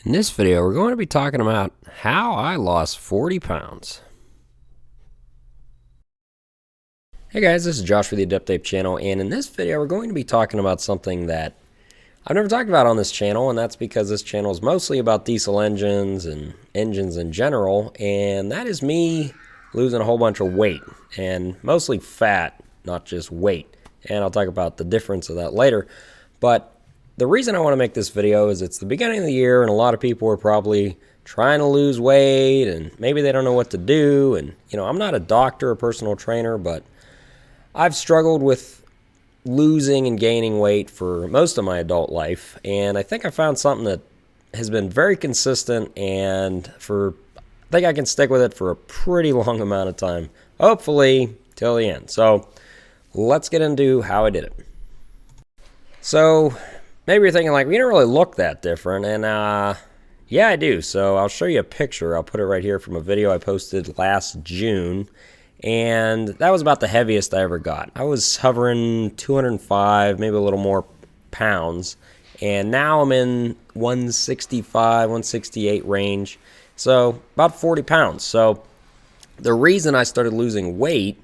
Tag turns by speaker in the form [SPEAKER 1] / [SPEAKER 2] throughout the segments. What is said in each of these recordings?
[SPEAKER 1] In this video, we're going to be talking about how I lost 40 pounds. Hey guys, this is Josh for the Adept Ape channel, and in this video, we're going to be talking about something that I've never talked about on this channel, and that's because this channel is mostly about diesel engines and engines in general, and that is me losing a whole bunch of weight, and mostly fat, not just weight. And I'll talk about the difference of that later. But the reason I want to make this video is it's the beginning of the year, and a lot of people are probably trying to lose weight, and maybe they don't know what to do. And, you know, I'm not a doctor or personal trainer, but I've struggled with losing and gaining weight for most of my adult life. And I think I found something that has been very consistent, and I think I can stick with it for a pretty long amount of time, hopefully till the end. So let's get into how I did it. So maybe you're thinking, like, we don't really look that different, and yeah, I do. So I'll show you a picture. I'll put it right here from a video I posted last June, and that was about the heaviest I ever got. I was hovering 205, maybe a little more pounds, and now I'm in 165, 168 range, so about 40 pounds. So the reason I started losing weight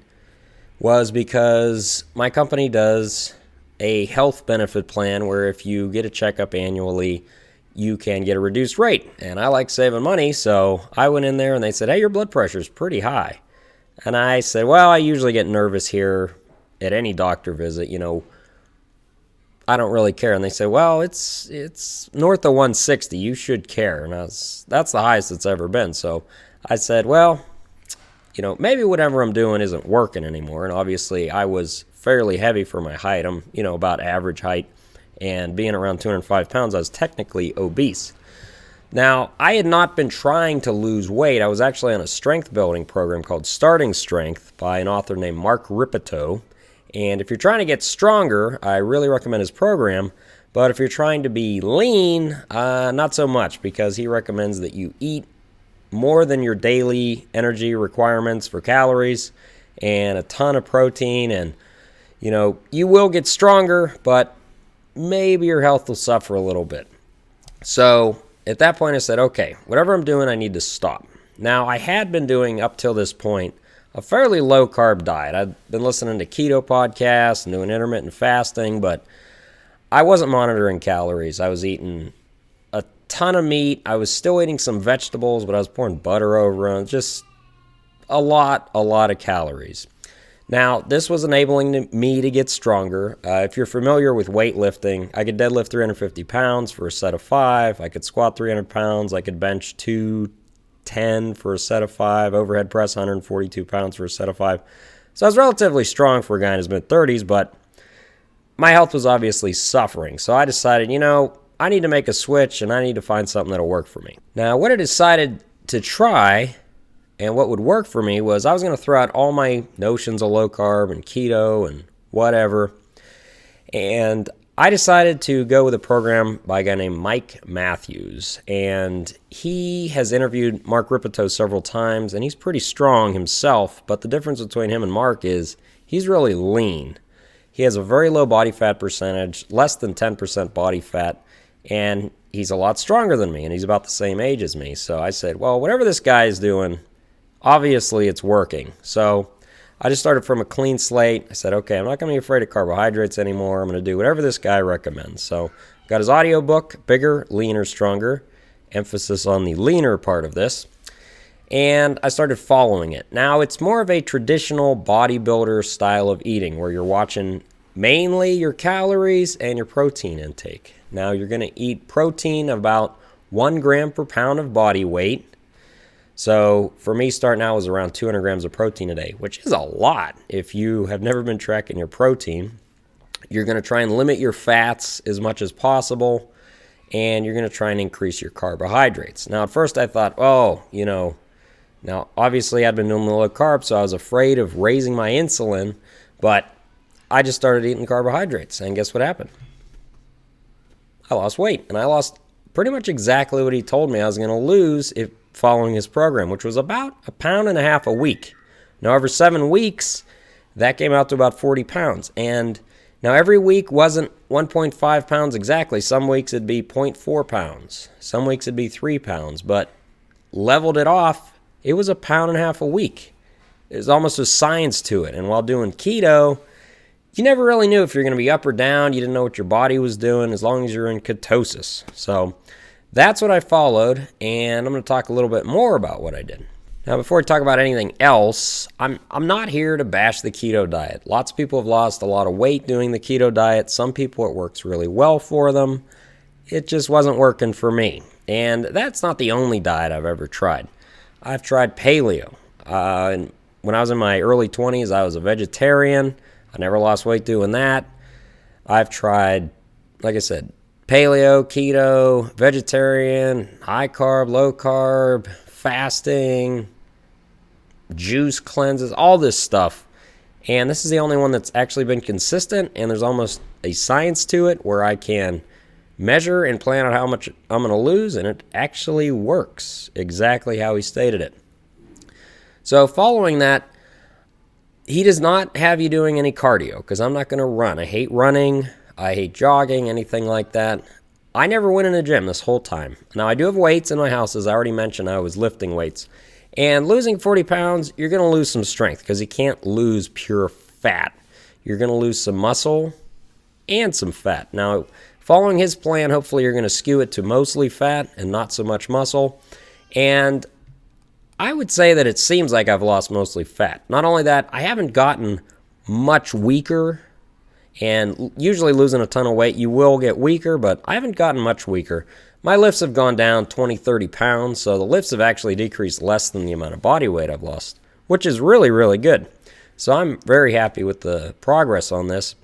[SPEAKER 1] was because my company does a health benefit plan where if you get a checkup annually, you can get a reduced rate. And I like saving money, so I went in there and they said, hey, your blood pressure is pretty high. And I said, well, I usually get nervous here at any doctor visit, you know, I don't really care. And they said, well, it's north of 160, you should care. And that's the highest it's ever been. So I said, well, you know, maybe whatever I'm doing isn't working anymore. And obviously I was fairly heavy for my height. I'm, you know, about average height, and being around 205 pounds, I was technically obese. Now, I had not been trying to lose weight. I was actually on a strength building program called Starting Strength by an author named Mark Rippetoe. And if you're trying to get stronger, I really recommend his program. But if you're trying to be lean, not so much, because he recommends that you eat more than your daily energy requirements for calories and a ton of protein, and you know, you will get stronger, but maybe your health will suffer a little bit. So at that point I said, okay, whatever I'm doing, I need to stop. Now, I had been doing up till this point a fairly low carb diet. I'd been listening to keto podcasts and doing intermittent fasting, but I wasn't monitoring calories. I was eating a ton of meat. I was still eating some vegetables, but I was pouring butter over them. Just a lot of calories. Now, this was enabling me to get stronger. If you're familiar with weightlifting, I could deadlift 350 pounds for a set of 5. I could squat 300 pounds. I could bench 210 for a set of 5. Overhead press 142 pounds for a set of 5. So I was relatively strong for a guy in his mid-30s, but my health was obviously suffering. So I decided, you know, I need to make a switch, and I need to find something that'll work for me. Now, what I decided to try, and what would work for me, was I was going to throw out all my notions of low carb and keto and whatever. And I decided to go with a program by a guy named Mike Matthews. And he has interviewed Mark Rippetoe several times, and he's pretty strong himself. But the difference between him and Mark is he's really lean. He has a very low body fat percentage, less than 10% body fat, and he's a lot stronger than me, and he's about the same age as me. So I said, well, whatever this guy is doing, obviously it's working. So I just started from a clean slate. I said, okay, I'm not going to be afraid of carbohydrates anymore. I'm going to do whatever this guy recommends. So got his audio book, Bigger, Leaner, Stronger, emphasis on the leaner part of this. And I started following it. Now, it's more of a traditional bodybuilder style of eating where you're watching mainly your calories and your protein intake. Now, you're going to eat protein about 1 gram per pound of body weight. So for me, starting out was around 200 grams of protein a day, which is a lot. If you have never been tracking your protein, you're going to try and limit your fats as much as possible, and you're going to try and increase your carbohydrates. Now, at first I thought, oh, you know, now obviously I'd been doing the low carb, so I was afraid of raising my insulin, but I just started eating carbohydrates, and guess what happened? I lost weight, and I lost pretty much exactly what he told me I was going to lose if following his program, which was about 1.5 pounds a week. Now, over 7 weeks, that came out to about 40 pounds. And Now, every week wasn't 1.5 pounds exactly. Some weeks it'd be 0.4 pounds. Some weeks it'd be 3 pounds. But leveled it off, it was 1.5 pounds a week. There's almost a science to it. And while doing keto, you never really knew if you're going to be up or down. You didn't know what your body was doing as long as you're in ketosis. So that's what I followed, and I'm going to talk a little bit more about what I did. Now, before I talk about anything else, I'm not here to bash the keto diet. Lots of people have lost a lot of weight doing the keto diet. Some people, it works really well for them. It just wasn't working for me. And that's not the only diet I've ever tried. I've tried paleo. And when I was in my early 20s, I was a vegetarian. I never lost weight doing that. I've tried, like I said, paleo, keto, vegetarian, high carb, low carb, fasting, juice cleanses, all this stuff. And this is the only one that's actually been consistent, and there's almost a science to it where I can measure and plan out how much I'm going to lose, and it actually works exactly how he stated it. So following that, he does not have you doing any cardio, because I'm not going to run. I hate running. I hate jogging, anything like that. I never went in the gym this whole time. Now, I do have weights in my house. As I already mentioned, I was lifting weights. And losing 40 pounds, you're going to lose some strength because you can't lose pure fat. You're going to lose some muscle and some fat. Now, following his plan, hopefully you're going to skew it to mostly fat and not so much muscle. And I would say that it seems like I've lost mostly fat. Not only that, I haven't gotten much weaker. And usually losing a ton of weight, you will get weaker, but I haven't gotten much weaker. My lifts have gone down 20, 30 pounds, so the lifts have actually decreased less than the amount of body weight I've lost, which is really, really good. So I'm very happy with the progress on this,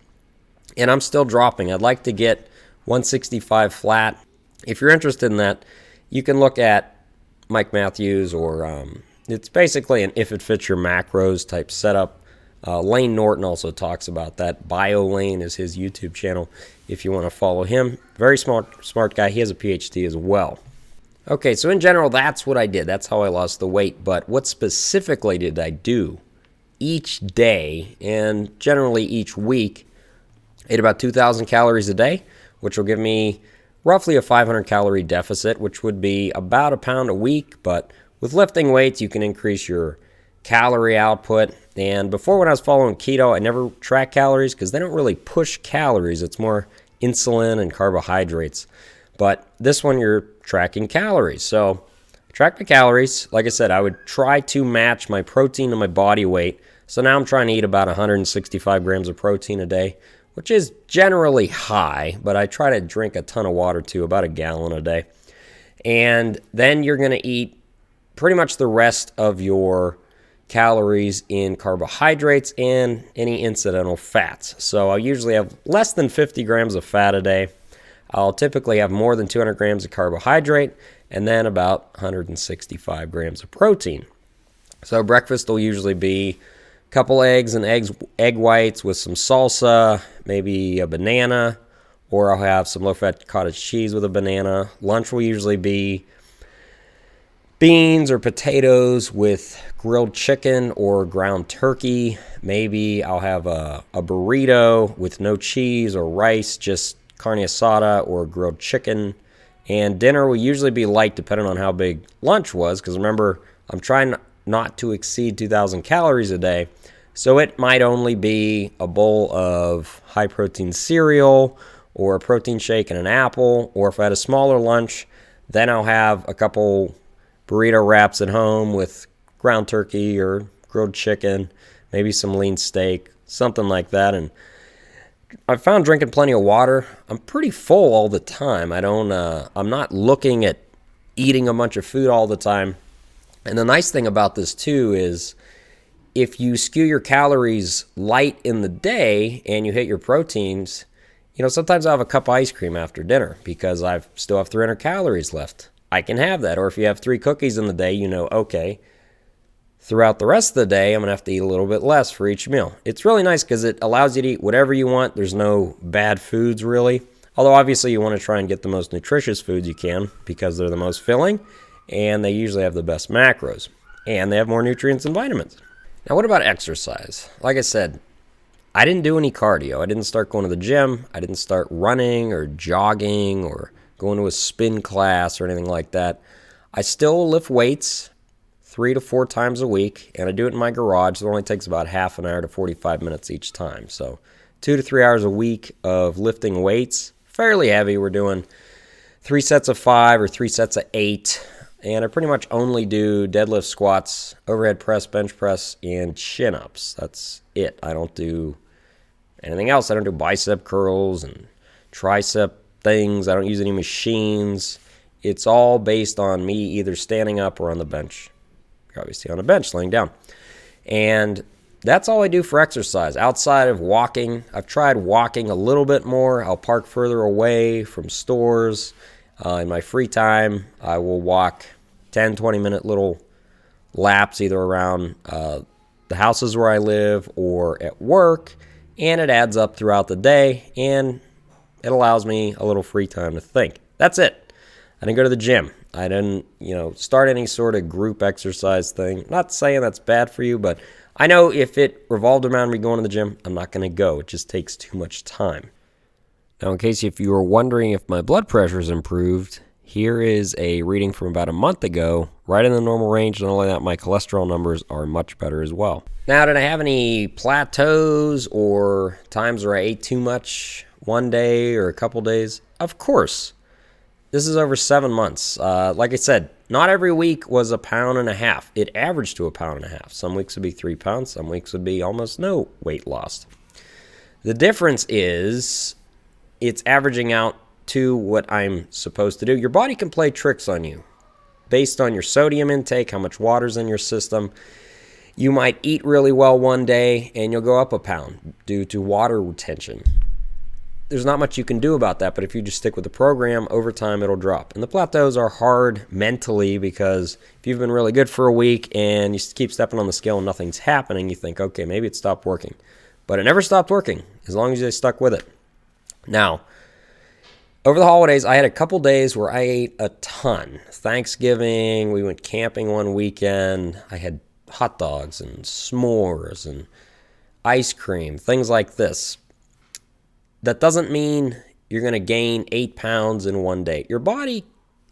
[SPEAKER 1] and I'm still dropping. I'd like to get 165 flat. If you're interested in that, you can look at Mike Matthews, or it's basically an if it fits your macros type setup. Lane Norton also talks about that. BioLane is his YouTube channel if you want to follow him. Very smart guy. He has a PhD as well. Okay, so in general, that's what I did. That's how I lost the weight. But what specifically did I do each day and generally each week? I ate about 2,000 calories a day, which will give me roughly a 500 calorie deficit, which would be about a pound a week. But with lifting weights, you can increase your calorie output. And before, when I was following keto, I never tracked calories because they don't really push calories. It's more insulin and carbohydrates. But this one, you're tracking calories. So track the calories. Like I said, I would try to match my protein to my body weight. So now I'm trying to eat about 165 grams of protein a day, which is generally high, but I try to drink a ton of water too, about a gallon a day. And then you're going to eat pretty much the rest of your calories in carbohydrates and any incidental fats. So I usually have less than 50 grams of fat a day. I'll typically have more than 200 grams of carbohydrate and then about 165 grams of protein. So breakfast will usually be a couple eggs and egg whites with some salsa, maybe a banana, or I'll have some low-fat cottage cheese with a banana. Lunch will usually be beans or potatoes with grilled chicken or ground turkey. Maybe I'll have a burrito with no cheese or rice, just carne asada or grilled chicken. And dinner will usually be light depending on how big lunch was, because remember, I'm trying not to exceed 2,000 calories a day. So it might only be a bowl of high-protein cereal or a protein shake and an apple. Or if I had a smaller lunch, then I'll have a couple burrito wraps at home with ground turkey or grilled chicken, maybe some lean steak, something like that. And I found drinking plenty of water. I'm pretty full all the time. I'm not looking at eating a bunch of food all the time. And the nice thing about this too is if you skew your calories light in the day and you hit your proteins, sometimes I'll have a cup of ice cream after dinner because I still have 300 calories left. I can have that. Or if you have 3 cookies in the day, okay, throughout the rest of the day, I'm going to have to eat a little bit less for each meal. It's really nice because it allows you to eat whatever you want. There's no bad foods, really. Although, obviously, you want to try and get the most nutritious foods you can because they're the most filling, and they usually have the best macros, and they have more nutrients and vitamins. Now, what about exercise? Like I said, I didn't do any cardio. I didn't start going to the gym. I didn't start running or jogging or going to a spin class or anything like that. I still lift weights 3 to 4 times a week, and I do it in my garage. So it only takes about half an hour to 45 minutes each time. So 2 to 3 hours a week of lifting weights, fairly heavy. We're doing 3 sets of 5 or 3 sets of 8. And I pretty much only do deadlift, squats, overhead press, bench press, and chin-ups. That's it. I don't do anything else. I don't do bicep curls and tricep things. I don't use any machines. It's all based on me either standing up or on the bench. You're obviously on a bench, laying down. And that's all I do for exercise. Outside of walking, I've tried walking a little bit more. I'll park further away from stores. In my free time, I will walk 10, 20-minute little laps either around the houses where I live or at work, and it adds up throughout the day, and it allows me a little free time to think. That's it. I didn't go to the gym. I didn't, start any sort of group exercise thing. Not saying that's bad for you, but I know if it revolved around me going to the gym, I'm not going to go. It just takes too much time. Now, in case if you were wondering if my blood pressure is improved, here is a reading from about a month ago, right in the normal range. Not only that, my cholesterol numbers are much better as well. Now, did I have any plateaus or times where I ate too much one day or a couple days? Of course. This is over 7 months. Like I said, not every week was 1.5 pounds. It averaged to 1.5 pounds. Some weeks would be 3 pounds. Some weeks would be almost no weight lost. The difference is it's averaging out to what I'm supposed to do. Your body can play tricks on you based on your sodium intake, how much water's in your system. You might eat really well one day and you'll go up 1 pound due to water retention. There's not much you can do about that, but if you just stick with the program, over time it'll drop. And the plateaus are hard mentally because if you've been really good for a week and you keep stepping on the scale and nothing's happening, you think, okay, maybe it stopped working. But it never stopped working as long as you stuck with it. Now, over the holidays, I had a couple days where I ate a ton. Thanksgiving, we went camping one weekend. I had hot dogs and s'mores and ice cream, things like this. That doesn't mean you're going to gain 8 pounds in one day. Your body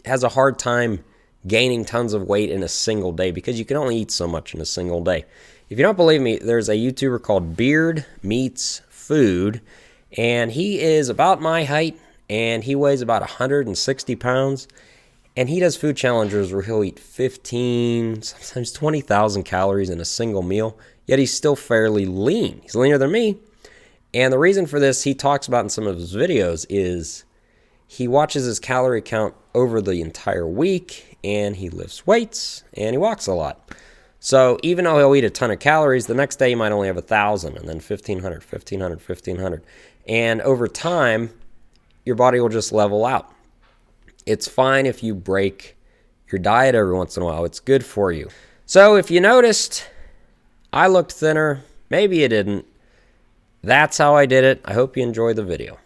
[SPEAKER 1] has a hard time gaining tons of weight in a single day because you can only eat so much in a single day. If you don't believe me, there's a YouTuber called Beard Meets Food, and he is about my height, and he weighs about 160 pounds, and he does food challenges where he'll eat 15, sometimes 20,000 calories in a single meal, yet he's still fairly lean. He's leaner than me, and the reason for this, he talks about in some of his videos, is he watches his calorie count over the entire week, and he lifts weights, and he walks a lot. So even though he'll eat a ton of calories, the next day he might only have 1,000, and then 1,500, 1,500, 1,500. And over time, your body will just level out. It's fine if you break your diet every once in a while. It's good for you. So if you noticed, I looked thinner. Maybe you didn't. That's how I did it. I hope you enjoyed the video.